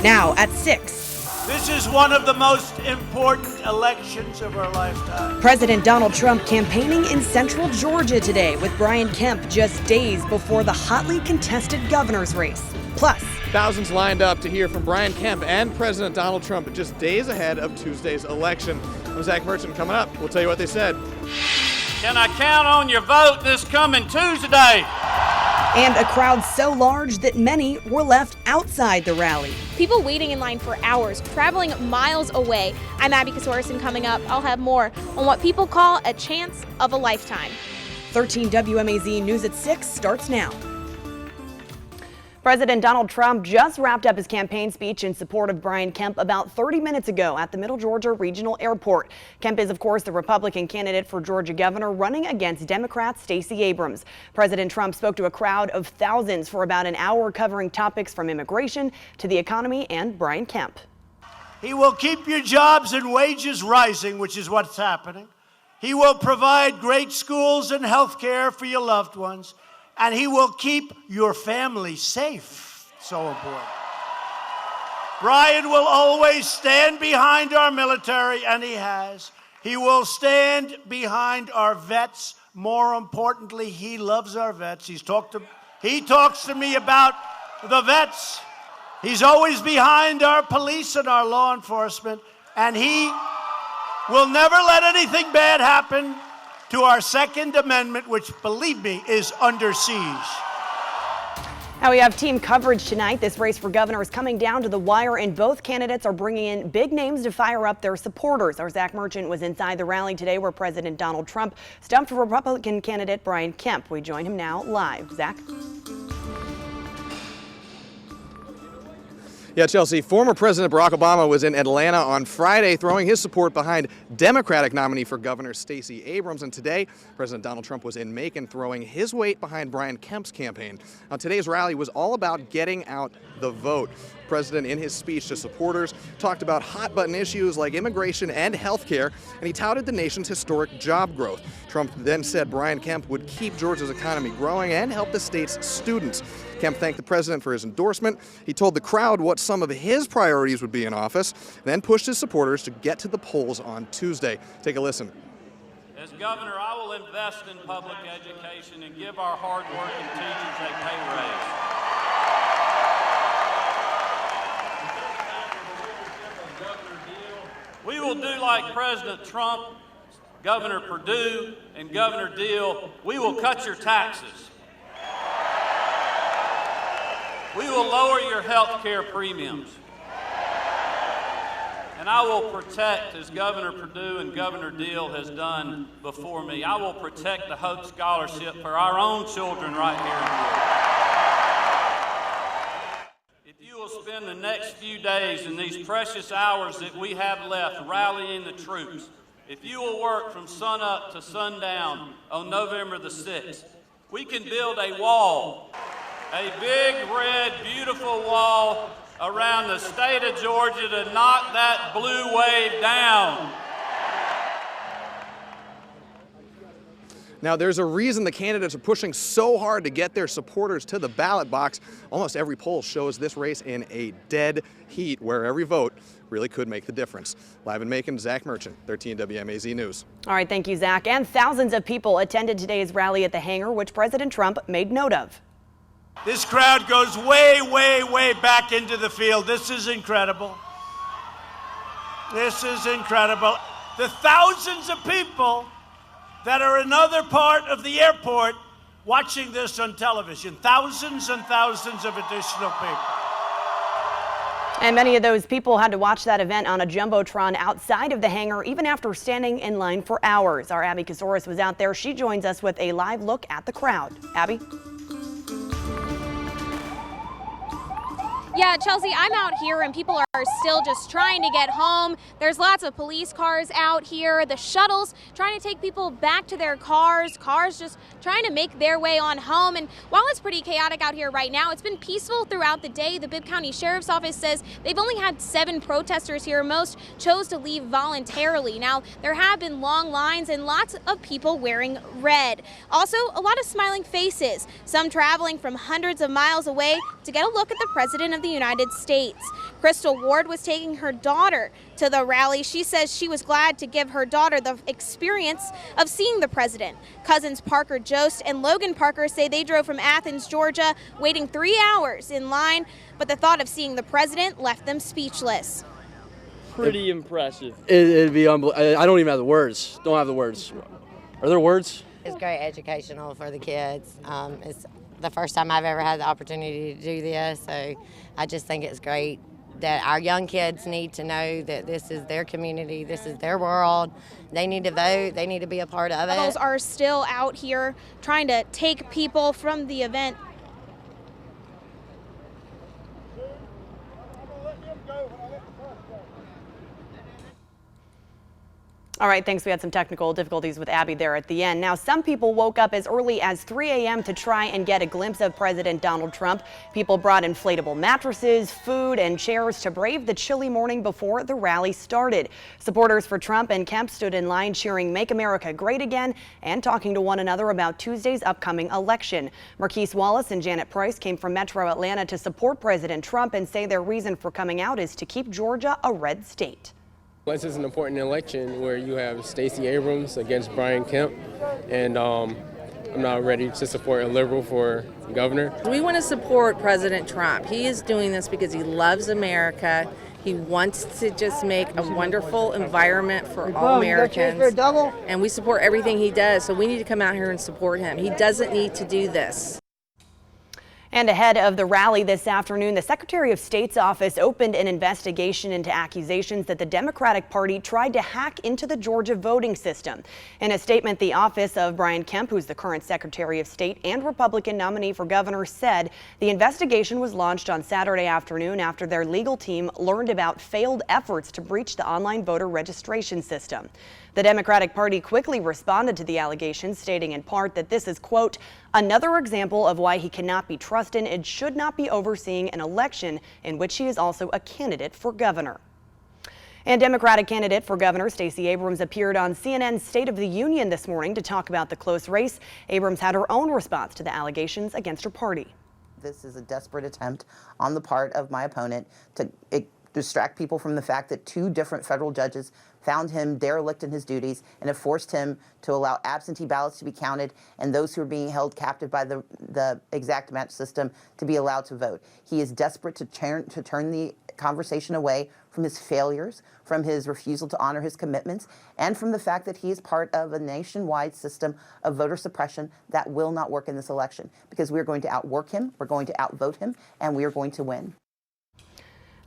Now at 6. This is one of the most important elections of our lifetime. President Donald Trump campaigning in central Georgia today with Brian Kemp just days before the hotly contested governor's race. Plus, thousands lined up to hear from Brian Kemp and President Donald Trump just days ahead of Tuesday's election. I'm Zach Merchant. Coming up, we'll tell you what they said. Can I count on your vote this coming Tuesday? And a crowd so large that many were left outside the rally. People waiting in line for hours, traveling miles away. I'm Abby Kasoris, and coming up, I'll have more on what people call a chance of a lifetime. 13 WMAZ News at 6 starts now. President Donald Trump just wrapped up his campaign speech in support of Brian Kemp about 30 minutes ago at the Middle Georgia Regional Airport. Kemp is, of course, the Republican candidate for Georgia governor running against Democrat Stacey Abrams. President Trump spoke to a crowd of thousands for about an hour, covering topics from immigration to the economy and Brian Kemp. He will keep your jobs and wages rising, which is what's happening. He will provide great schools and health care for your loved ones. And he will keep your family safe. So important. Brian will always stand behind our military, and he has. He will stand behind our vets. More importantly, he loves our vets. He talks to me about the vets. He's always behind our police and our law enforcement, and he will never let anything bad happen to our Second Amendment, which, believe me, is under siege. Now we have team coverage tonight. This race for governor is coming down to the wire, and both candidates are bringing in big names to fire up their supporters. Our Zach Merchant was inside the rally today where President Donald Trump stumped Republican candidate Brian Kemp. We join him now live. Zach? Yeah, Chelsea, former President Barack Obama was in Atlanta on Friday throwing his support behind Democratic nominee for governor Stacey Abrams. And today, President Donald Trump was in Macon throwing his weight behind Brian Kemp's campaign. Now, today's rally was all about getting out the vote. The president, in his speech to supporters, talked about hot-button issues like immigration and health care, and he touted the nation's historic job growth. Trump then said Brian Kemp would keep Georgia's economy growing and help the state's students. Kemp thanked the president for his endorsement. He told the crowd what some of his priorities would be in office, then pushed his supporters to get to the polls on Tuesday. Take a listen. As governor, I will invest in public education and give our hard-working teachers a pay raise. We will do like President Trump, Governor Perdue, and Governor Deal. We will cut your taxes. We will lower your health care premiums. And I will protect, as Governor Perdue and Governor Deal has done before me, I will protect the Hope Scholarship for our own children right here in Georgia. If you will spend the next few days in these precious hours that we have left rallying the troops, if you will work from sunup to sundown on November the 6th, we can build a wall. A big, red, beautiful wall around the state of Georgia to knock that blue wave down. Now, there's a reason the candidates are pushing so hard to get their supporters to the ballot box. Almost every poll shows this race in a dead heat where every vote really could make the difference. Live in Macon, Zach Merchant, 13 WMAZ News. All right, thank you, Zach. And thousands of people attended today's rally at the hangar, which President Trump made note of. This crowd goes way, way, way back into the field. This is incredible. This is incredible. The thousands of people that are another part of the airport watching this on television. Thousands and thousands of additional people. And many of those people had to watch that event on a jumbotron outside of the hangar, even after standing in line for hours. Our Abby Kasoris was out there. She joins us with a live look at the crowd. Abby? Yeah, Chelsea, I'm out here and people are still just trying to get home. There's lots of police cars out here, the shuttles trying to take people back to their cars just trying to make their way on home. And while it's pretty chaotic out here right now, it's been peaceful throughout the day. The Bibb County Sheriff's Office says they've only had 7 protesters here. Most chose to leave voluntarily. Now, there have been long lines and lots of people wearing red. Also, a lot of smiling faces, some traveling from hundreds of miles away to get a look at the President of the United States. Crystal Ward was taking her daughter to the rally. She says she was glad to give her daughter the experience of seeing the president. Cousins Parker Jost and Logan Parker say they drove from Athens, Georgia, waiting 3 hours in line, but the thought of seeing the president left them speechless. Pretty impressive. It'd be unbelievable. I don't even have the words. Don't have the words. Are there words? It's very educational for the kids. It's the first time I've ever had the opportunity to do this, so I just think it's great that our young kids need to know that this is their community, this is their world. They need to vote, they need to be a part of it. Those are still out here trying to take people from the event. All right, thanks. We had some technical difficulties with Abby there at the end. Now, some people woke up as early as 3 a.m. to try and get a glimpse of President Donald Trump. People brought inflatable mattresses, food, and chairs to brave the chilly morning before the rally started. Supporters for Trump and Kemp stood in line cheering "Make America Great Again" and talking to one another about Tuesday's upcoming election. Marquise Wallace and Janet Price came from Metro Atlanta to support President Trump and say their reason for coming out is to keep Georgia a red state. This is an important election where you have Stacey Abrams against Brian Kemp, and I'm not ready to support a liberal for governor. We want to support President Trump. He is doing this because he loves America. He wants to just make a wonderful environment for all Americans, and we support everything he does, so we need to come out here and support him. He doesn't need to do this. And ahead of the rally this afternoon, the Secretary of State's office opened an investigation into accusations that the Democratic Party tried to hack into the Georgia voting system. In a statement, the office of Brian Kemp, who's the current Secretary of State and Republican nominee for governor, said the investigation was launched on Saturday afternoon after their legal team learned about failed efforts to breach the online voter registration system. The Democratic Party quickly responded to the allegations, stating in part that this is, quote, another example of why he cannot be trusted and should not be overseeing an election in which he is also a candidate for governor. And Democratic candidate for governor Stacey Abrams appeared on CNN's State of the Union this morning to talk about the close race. Abrams had her own response to the allegations against her party. This is a desperate attempt on the part of my opponent to distract people from the fact that 2 different federal judges found him derelict in his duties and have forced him to allow absentee ballots to be counted and those who are being held captive by the exact match system to be allowed to vote. He is desperate to turn the conversation away from his failures, from his refusal to honor his commitments, and from the fact that he is part of a nationwide system of voter suppression that will not work in this election, because we're going to outwork him, we're going to outvote him, and we are going to win.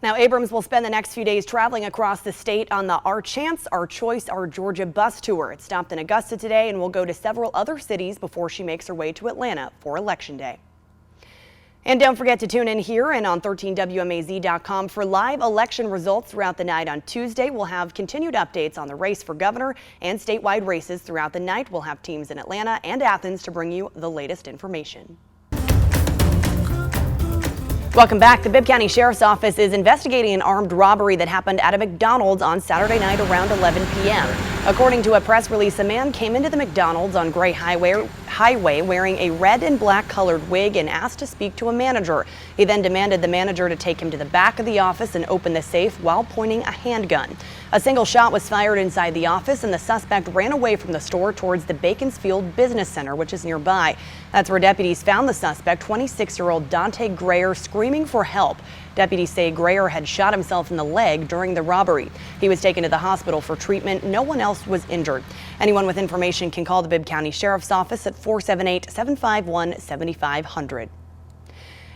Now, Abrams will spend the next few days traveling across the state on the Our Chance, Our Choice, Our Georgia bus tour. It stopped in Augusta today and will go to several other cities before she makes her way to Atlanta for Election Day. And don't forget to tune in here and on 13WMAZ.com for live election results throughout the night on Tuesday. We'll have continued updates on the race for governor and statewide races throughout the night. We'll have teams in Atlanta and Athens to bring you the latest information. Welcome back. The Bibb County Sheriff's Office is investigating an armed robbery that happened at a McDonald's on Saturday night around 11 p.m. According to a press release, a man came into the McDonald's on Gray Highway wearing a red and black colored wig and asked to speak to a manager. He then demanded the manager to take him to the back of the office and open the safe while pointing a handgun. A single shot was fired inside the office and the suspect ran away from the store towards the Beaconsfield Business Center, which is nearby. That's where deputies found the suspect, 26-year-old Dante Grayer, screaming for help. Deputies say Grayer had shot himself in the leg during the robbery. He was taken to the hospital for treatment. No one else was injured. Anyone with information can call the Bibb County Sheriff's Office at 478-751-7500.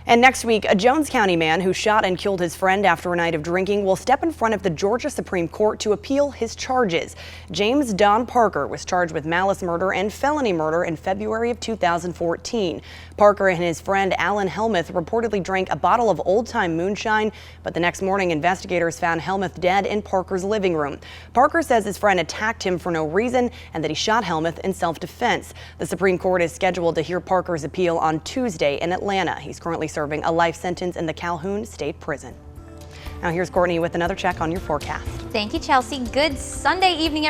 And next week, a Jones County man who shot and killed his friend after a night of drinking will step in front of the Georgia Supreme Court to appeal his charges. James Don Parker was charged with malice murder and felony murder in February of 2014. Parker and his friend Alan Helmuth reportedly drank a bottle of old-time moonshine, but the next morning investigators found Helmuth dead in Parker's living room. Parker says his friend attacked him for no reason and that he shot Helmuth in self-defense. The Supreme Court is scheduled to hear Parker's appeal on Tuesday in Atlanta. He's currently serving a life sentence in the Calhoun State Prison. Now here's Courtney with another check on your forecast. Thank you, Chelsea. Good Sunday evening,